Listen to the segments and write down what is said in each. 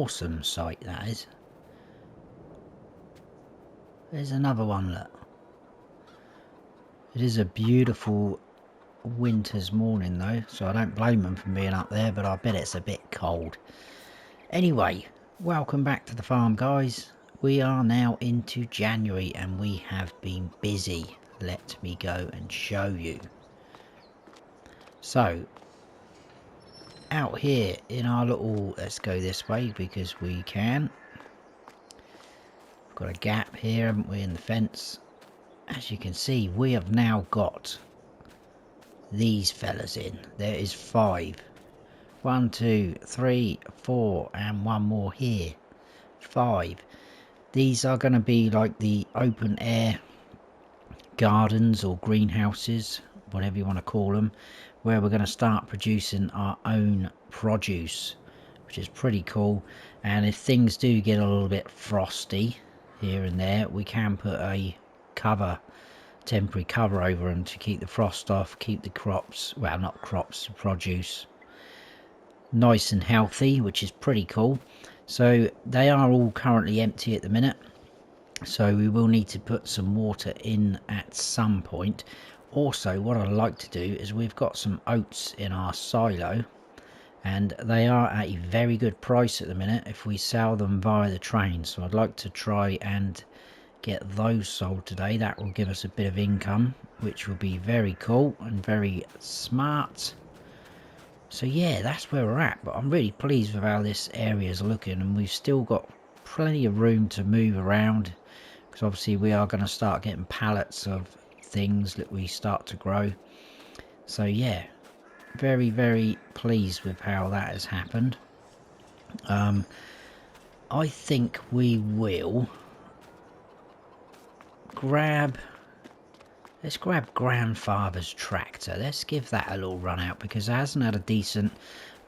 awesome sight, that is. There's another one, look. It is a beautiful winter's morning though, so I don't blame them for being up there, but I bet it's a bit cold. Anyway, welcome back to the farm, guys. We are now into January and we have been busy. Let me go and show you. So, out here in our little, let's go this way because we can. We've got a gap here, haven't we, in the fence. As you can see, we have now got these fellas in. There is 5. 1, 2, 3, 4, and one more here. 5. These are going to be like the open air gardens or greenhouses, whatever you want to call them, where we're going to start producing our own produce, which is pretty cool. And if things do get a little bit frosty here and there, we can put a temporary cover over them to keep the frost off, keep the crops, well, not crops, the produce nice and healthy, which is pretty cool. So they are all currently empty at the minute, so we will need to put some water in at some point. Also, what I'd like to do is, we've got some oats in our silo and they are at a very good price at the minute if we sell them via the train, so I'd like to try and get those sold today. That will give us a bit of income, which will be very cool and very smart. So yeah, that's where we're at, but I'm really pleased with how this area is looking, and we've still got plenty of room to move around, because obviously we are going to start getting pallets of things that we start to grow. So yeah, very, very pleased with how that has happened. I think we will let's grab grandfather's tractor. Let's give that a little run out, because it hasn't had a decent,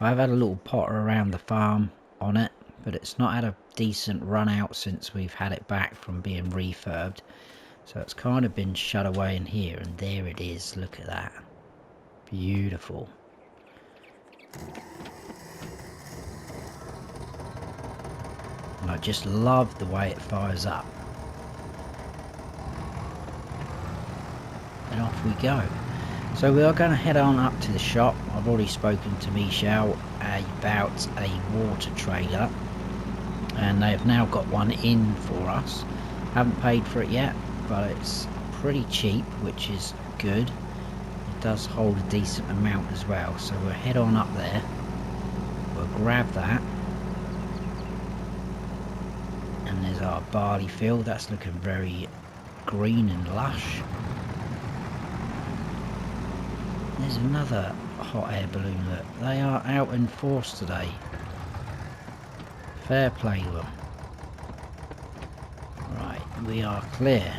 I've had a little potter around the farm on it, but it's not had a decent run out since we've had it back from being refurbed. So it's kind of been shut away in here, and there it is. Look at that. Beautiful. And I just love the way it fires up. And off we go. So we are going to head on up to the shop. I've already spoken to Michelle about a water trailer, and they have now got one in for us. Haven't paid for it yet, but it's pretty cheap, which is good. It does hold a decent amount as well, so we'll head on up there. We'll grab that. And there's our barley field. That's looking very green and lush. There's another hot air balloon. Look, they are out in force today. Fair play to them. Right, we are clear.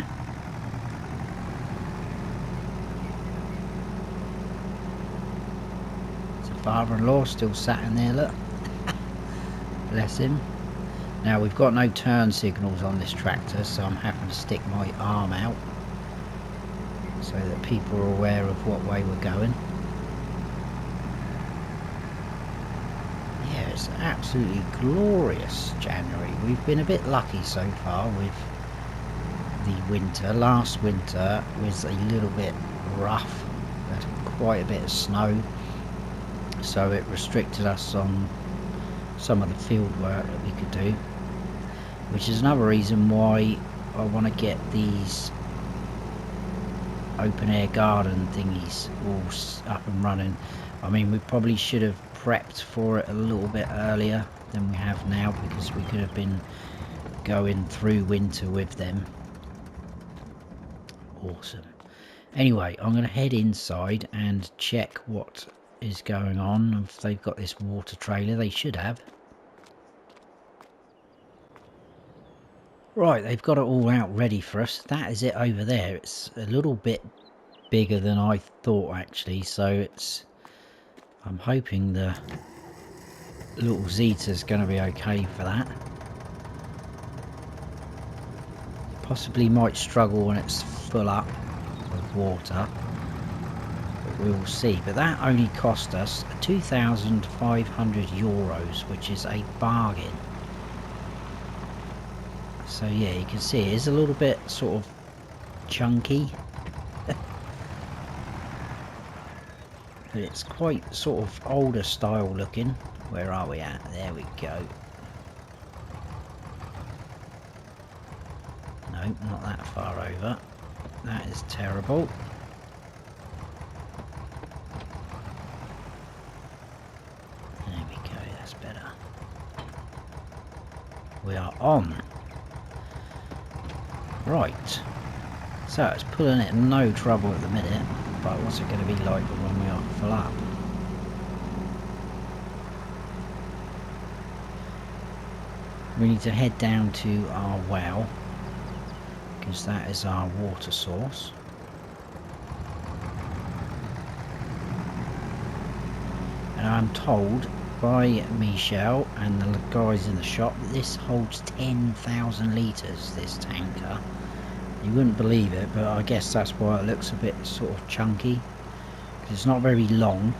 So father-in-law still sat in there, look. Bless him. Now we've got no turn signals on this tractor, so I'm having to stick my arm out so that people are aware of what way we're going. Yeah, it's absolutely glorious January. We've been a bit lucky so far with the winter. Last winter was a little bit rough. We had quite a bit of snow, so it restricted us on some of the field work that we could do, which is another reason why I want to get these open air garden thingies all up and running. I mean, we probably should have prepped for it a little bit earlier than we have now, because we could have been going through winter with them. Awesome. Anyway, I'm going to head inside and check what is going on. If they've got this water trailer, they should have. Right, they've got it all out ready for us. That is it over there. It's a little bit bigger than I thought, actually, so it's, I'm hoping the little Zeta's going to be okay for that. Possibly might struggle when it's full up with water, but we will see. But that only cost us 2,500 euros, which is a bargain. So yeah, you can see it is a little bit sort of chunky. But it's quite sort of older style looking. Where are we at? There we go. No, not that far over. That is terrible. There we go, that's better. We are on. Right. So it's pulling it no trouble at the minute, but what's it going to be like when we are full up? We need to head down to our well, because that is our water source. And I'm told by Michelle and the guys in the shop that this holds 10,000 litres, this tanker. You wouldn't believe it, but I guess that's why it looks a bit sort of chunky, because it's not very long.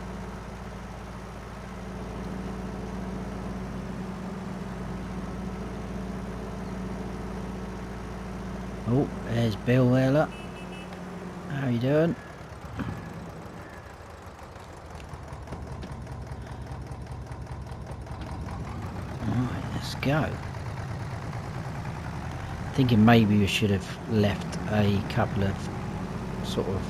Oh, there's Bill there, look. How you doing? Alright, let's go. Thinking maybe we should have left a couple of sort of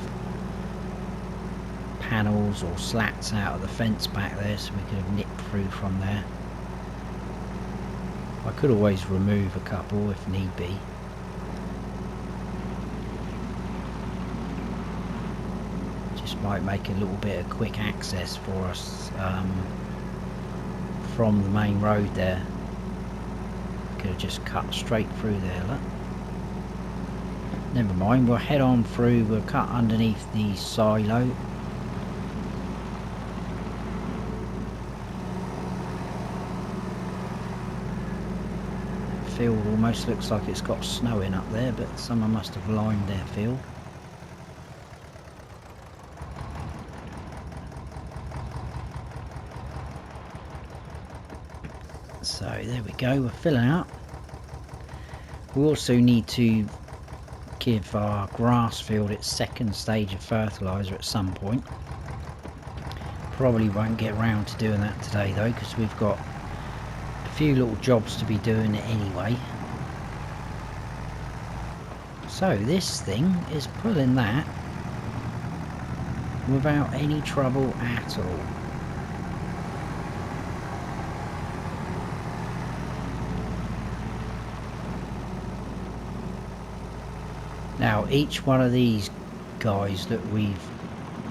panels or slats out of the fence back there so we could have nipped through from there. I could always remove a couple if need be. Just might make a little bit of quick access for us from the main road there. Could have just cut straight through there, look. Never mind, we'll head on through, we'll cut underneath the silo. Field almost looks like it's got snow in up there, but someone must have lined their field. So there we go, we're filling up. We also need to give our grass field its second stage of fertiliser at some point. Probably won't get around to doing that today though, because we've got a few little jobs to be doing anyway. So this thing is pulling that without any trouble at all. Now each one of these guys that we've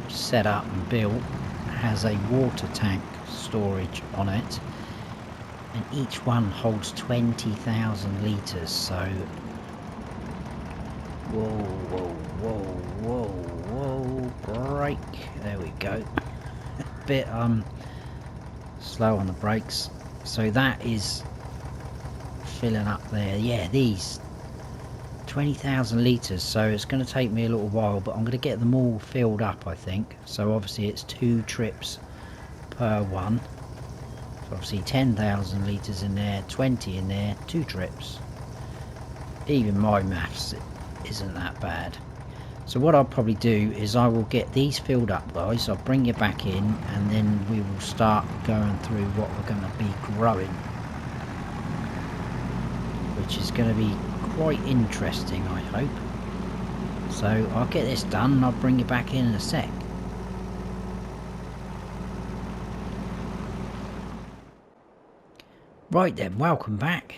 set up and built has a water tank storage on it, and each one holds 20,000 litres, so whoa, whoa, whoa, whoa, whoa, brake, there we go. A bit slow on the brakes, so that is filling up there. Yeah, these 20,000 litres, so it's going to take me a little while, but I'm going to get them all filled up, I think. So obviously it's 2 trips per one, so obviously 10,000 litres in there, 20 in there, 2 trips. Even my maths isn't that bad. So what I'll probably do is I will get these filled up, guys. I'll bring you back in, and then we will start going through what we're going to be growing, which is going to be quite interesting, I hope. So I'll get this done and I'll bring you back in a sec. Right then, welcome back.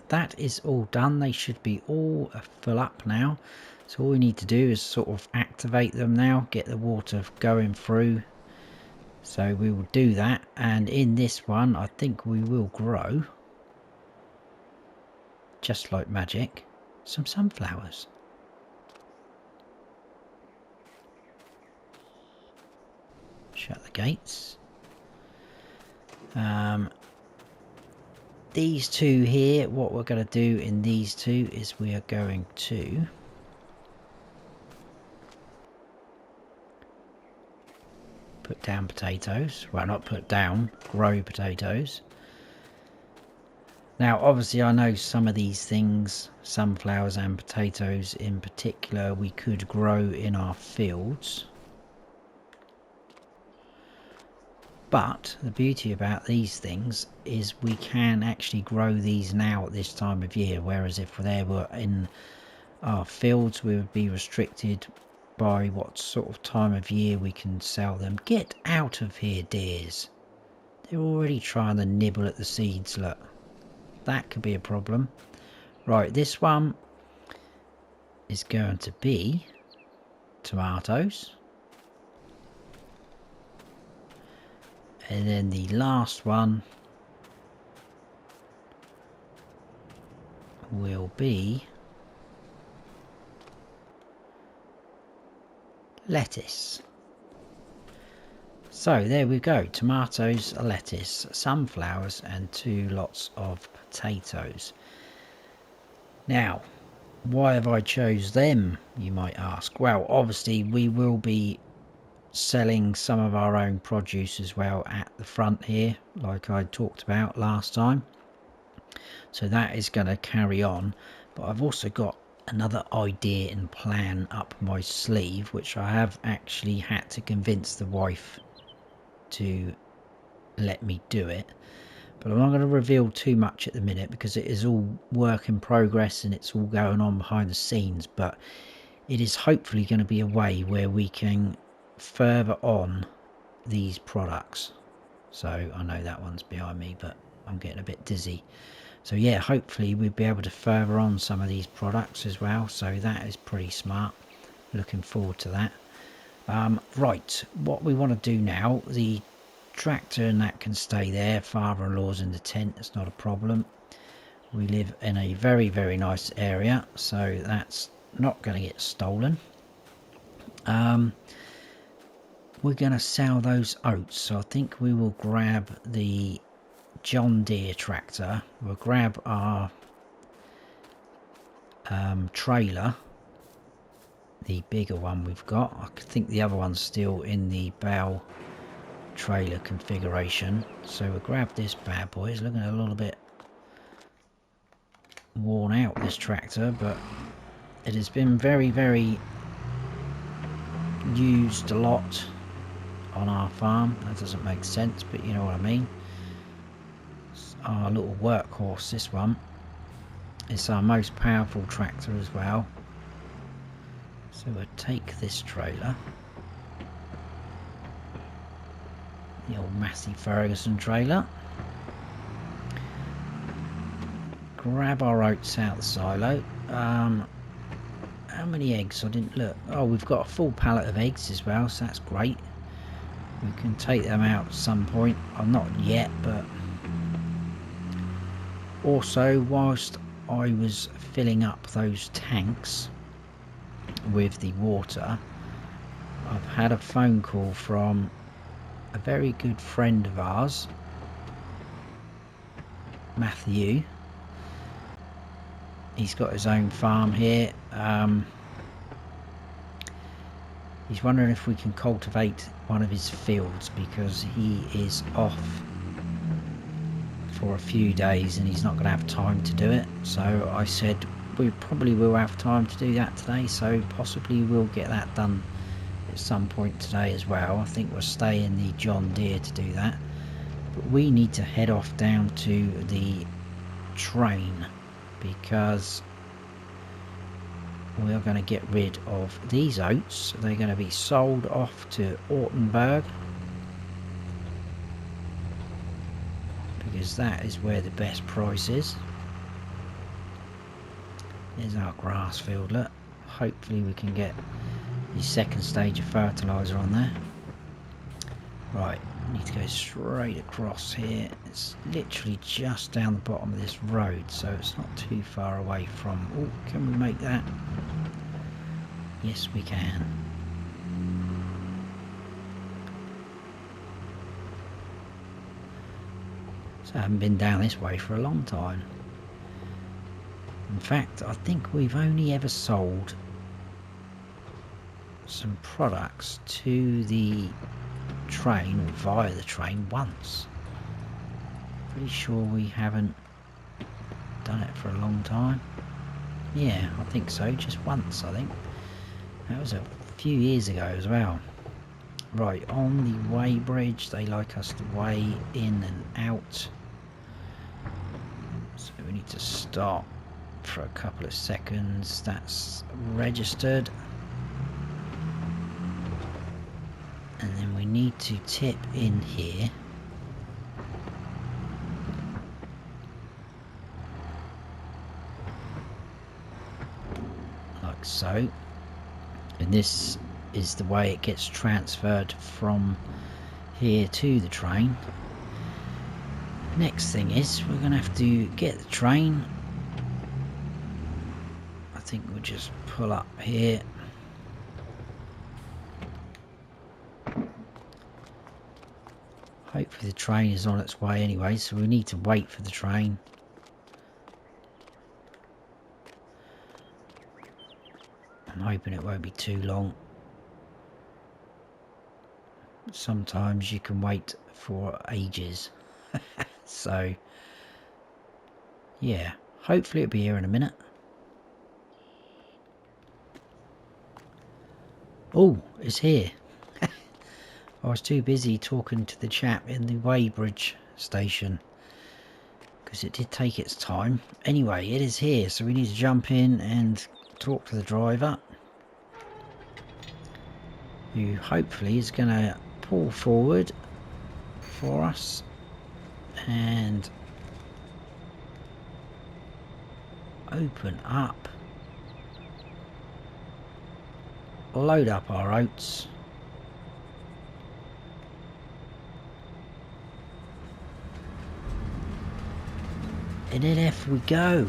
That is all done. They should be all full up now. So all we need to do is sort of activate them now, get the water going through. So we will do that, and in this one I think we will grow, just like magic, some sunflowers. Shut the gates. These two here, what we're going to do in these two is we are going to put down potatoes. Well, not put down, grow potatoes. Now obviously I know some of these things, sunflowers and potatoes in particular, we could grow in our fields. But the beauty about these things is we can actually grow these now at this time of year, whereas if they were in our fields we would be restricted by what sort of time of year we can sell them. Get out of here, deers. They're already trying to nibble at the seeds, look. That could be a problem. Right, this one is going to be tomatoes. And then the last one will be lettuce. So there we go, tomatoes, lettuce, sunflowers and 2 lots of potatoes. Now, why have I chose them, you might ask? Well, obviously we will be selling some of our own produce as well at the front here, like I talked about last time. So that is going to carry on, but I've also got another idea and plan up my sleeve, which I have actually had to convince the wife to let me do it, but I'm not going to reveal too much at the minute because it is all work in progress and it's all going on behind the scenes. But it is hopefully going to be a way where we can further on these products. So I know that one's behind me, but I'm getting a bit dizzy. So yeah, hopefully we'll be able to further on some of these products as well, so that is pretty smart. Looking forward to that. Right, what we want to do now, the tractor and that can stay there. Father-in-law's in the tent, it's not a problem. We live in a very, very nice area, so that's not going to get stolen. We're going to sell those oats, so I think we will grab the John Deere tractor. We'll grab our trailer, the bigger one we've got. I think the other one's still in the bale trailer configuration, so we'll grab this bad boy. It's looking a little bit worn out, this tractor, but it has been very, very used a lot on our farm. That doesn't make sense, but you know what I mean. It's our little workhorse, this one. It's our most powerful tractor as well. So we'll take this trailer, the old Massey Ferguson trailer, grab our oats out the silo. How many eggs? I didn't look. Oh, we've got a full pallet of eggs as well, so that's great. We can take them out at some point. Not yet, but also whilst I was filling up those tanks with the water, I've had a phone call from a very good friend of ours, Matthew. He's got his own farm here. He's wondering if we can cultivate one of his fields because he is off for a few days and he's not going to have time to do it. So I said we probably will have time to do that today, so possibly we'll get that done at some point today as well. I think we'll stay in the John Deere to do that, but we need to head off down to the train because we are going to get rid of these oats. They're going to be sold off to Ortenberg because that is where the best price is. There's our grass field, look. Hopefully we can get the second stage of fertiliser on there. Right, need to go straight across here. It's literally just down the bottom of this road, so it's not too far away from... Oh, can we make that? Yes, we can. So I haven't been down this way for a long time. In fact, I think we've only ever sold some products to the train or via the train once. Pretty sure we haven't done it for a long time. Yeah, I think so, just once I think. That was a few years ago as well. Right, on the weighbridge, they like us to weigh in and out. So we need to stop for a couple of seconds. That's registered. And then we need to tip in here. Like so. And this is the way it gets transferred from here to the train. Next thing is we're going to have to get the train. I think we'll just pull up here. Hopefully the train is on its way anyway, so we need to wait for the train. I'm hoping it won't be too long. Sometimes you can wait for ages. So, yeah, hopefully it'll be here in a minute. Oh, it's here. I was too busy talking to the chap in the weighbridge station because it did take its time. Anyway, it is here, so we need to jump in and talk to the driver, who hopefully is going to pull forward for us and open up, load up our oats, and then off we go.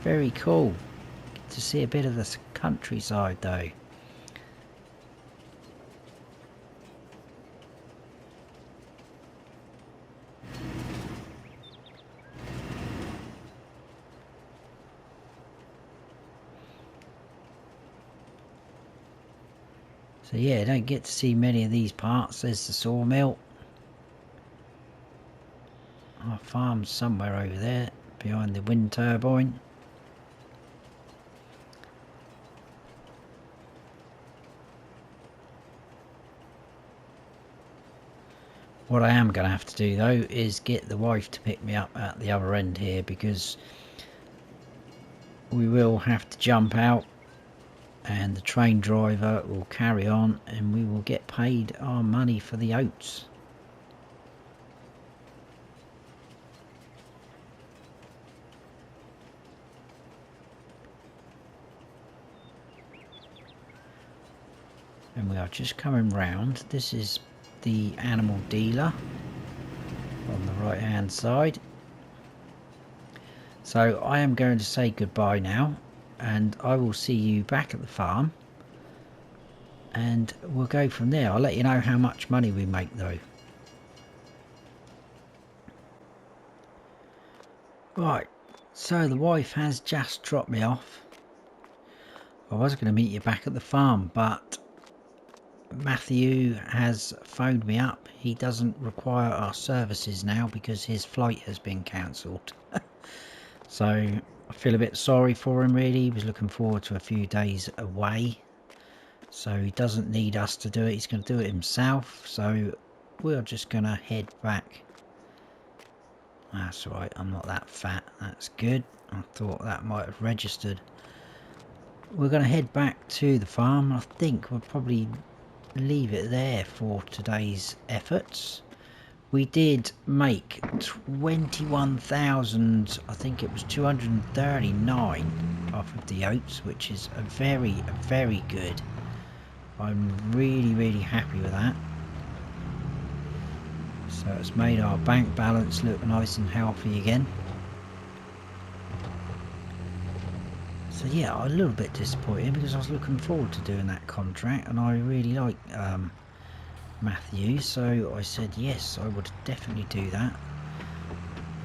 Very cool. Get to see a bit of the countryside though. So yeah, don't get to see many of these parts. There's the sawmill. Our farm's somewhere over there, behind the wind turbine. What I am going to have to do though is get the wife to pick me up at the other end here, because we will have to jump out and the train driver will carry on and we will get paid our money for the oats. And we are just coming round. This is the animal dealer on the right hand side. So I am going to say goodbye now, and I will see you back at the farm and we'll go from there. I'll let you know how much money we make though. Right, so the wife has just dropped me off. I was going to meet you back at the farm, but Matthew has phoned me up. He doesn't require our services now because his flight has been cancelled. So I feel a bit sorry for him really. He was looking forward to a few days away. So he doesn't need us to do it. He's going to do it himself. So we're just going to head back. That's right, I'm not that fat. That's good. I thought that might have registered. We're going to head back to the farm. I think we'll probably leave it there for today's efforts. We did make 21,000, I think it was 239 off of the oats, which is a very good. I'm really happy with that. So it's made our bank balance look nice and healthy again. So yeah, I'm a little bit disappointed because I was looking forward to doing that contract and I really like Matthew, so I said yes, I would definitely do that.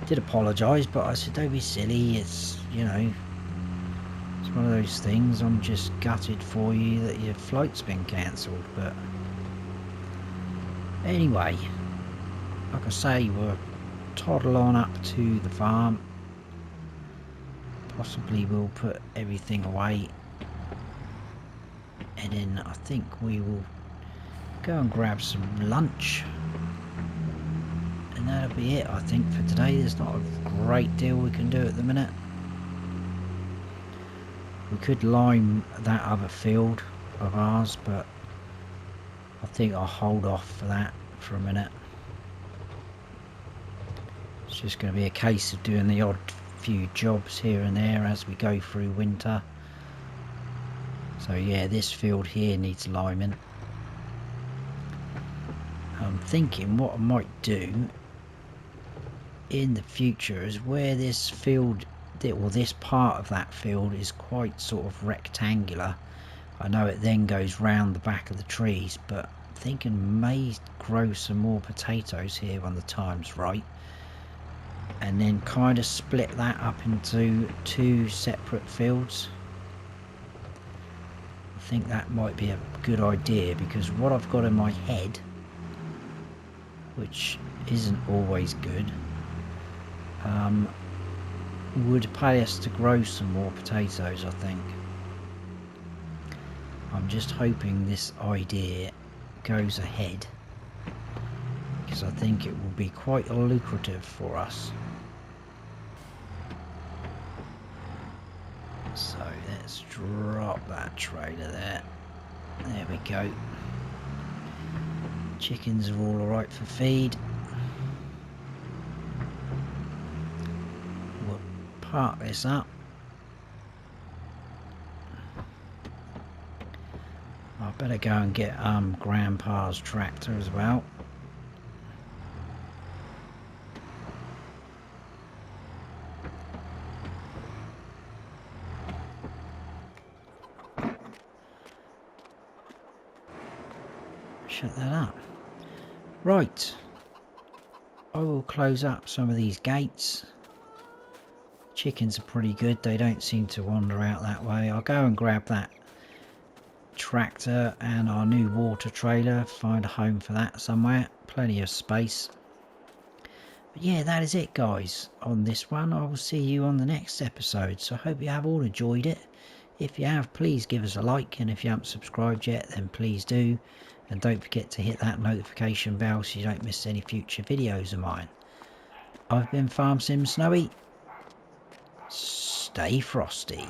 Did apologise, but I said don't be silly, it's, you know, it's one of those things. I'm just gutted for you that your flight's been cancelled, but anyway, like I say, we'll toddle on up to the farm. Possibly we'll put everything away, and then I think we will go and grab some lunch, and that'll be it I think for today. There's not a great deal we can do at the minute. We could lime that other field of ours, but I think I'll hold off for that for a minute. It's just going to be a case of doing the odd few jobs here and there as we go through winter. So yeah, this field here needs liming. I'm thinking what I might do in the future is where this field, well, this part of that field is quite sort of rectangular. I know it then goes round the back of the trees, but I'm thinking may grow some more potatoes here when the time's right, and then kind of split that up into two separate fields. I think that might be a good idea, because what I've got in my head, which isn't always good, would pay us to grow some more potatoes, I think. I'm just hoping this idea goes ahead, because I think it will be quite lucrative for us. So let's drop that trailer there. There we go. Chickens are all alright for feed. We'll park this up. I better go and get Grandpa's tractor as well. Shut that up. Right, I will close up some of these gates. Chickens are pretty good, they don't seem to wander out that way. I'll go and grab that tractor and our new water trailer, find a home for that somewhere, plenty of space. But yeah, that is it guys on this one. I will see you on the next episode, so I hope you have all enjoyed it. If you have, please give us a like, and if you haven't subscribed yet, then please do, and don't forget to hit that notification bell so you don't miss any future videos of mine. I've been Farm Sim Snowy. Stay frosty.